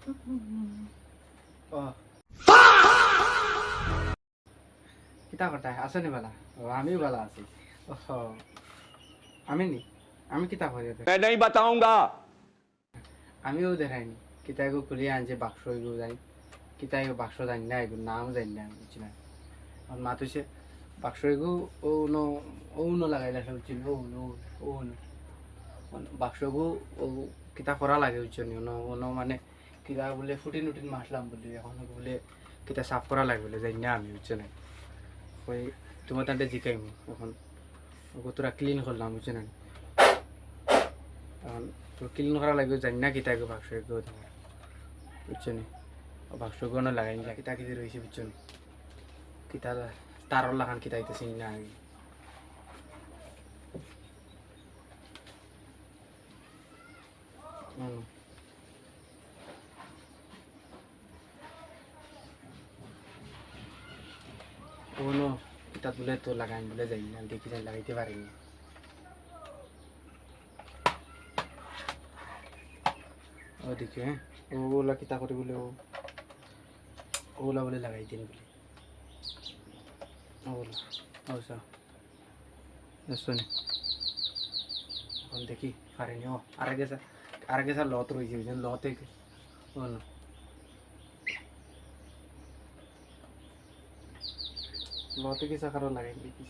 ও কিতা কথা আছে নি বালা? ও আমিও বালা আছি। ওহ আমি নি আমি কিতা করি? मैं नहीं बताऊंगा। আমিও দেখাইনি কিতা এগো খুলিয়ে আনছে বাক্স এগো যাই কিতা এগো বাক্স জানি না এগো নাম জানি না বুঝছি না। আমার মা তুইছে বাক্স এগো ও নো লাগাইলা বুঝছি ও বাক্স এগো ও কিতা করা লাগে বুঝছি নো মানে কিতা বলে ফুটিন উটিন মারলাম বলে এখন বলে কিতা সাফ করা লাগে বলে জানি না আমি বুঝছি না। ওই তোমার তান্তে জিকাইমু এখন ওগো তোরা ক্লিন করলাম বুঝছি না। এখন তোর ক্লিন করা লাগবে জানি না কিতা এগো বাক্স এগো তোমার বুঝছো নি বাক্স গনো লাগাই নিলা কিতা কিতা রয়েছে বুঝছো নি কিতা তারর লাগান কিতা হইতেছে না আগে ওনো কিতা বলে তো লাগাই বলে যাই না দেখি যাই লাগাইতে পারিনি ওদিকে হ্যাঁ ওগুলা কিতা করে বলে ওগুলা বলে লাগাই দিন বলে ওগুলা আচ্ছা শুনি এখন দেখি পারিনি ও আরেক গেছা লত রয়েছে বুঝলেন লতে ওনো লতে গেছা কারো লাগাই দেখি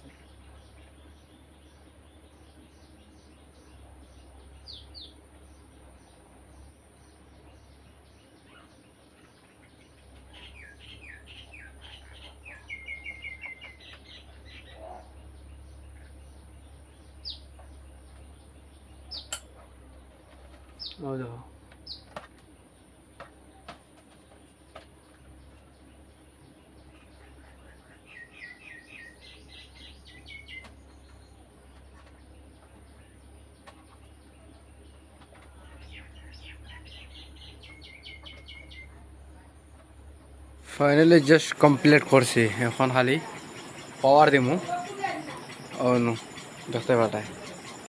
ও দেখো ফাইনালি জাস্ট কমপ্লিট করছি এখন খালি পাওয়ার দিমু ও দেখতে পাঠায়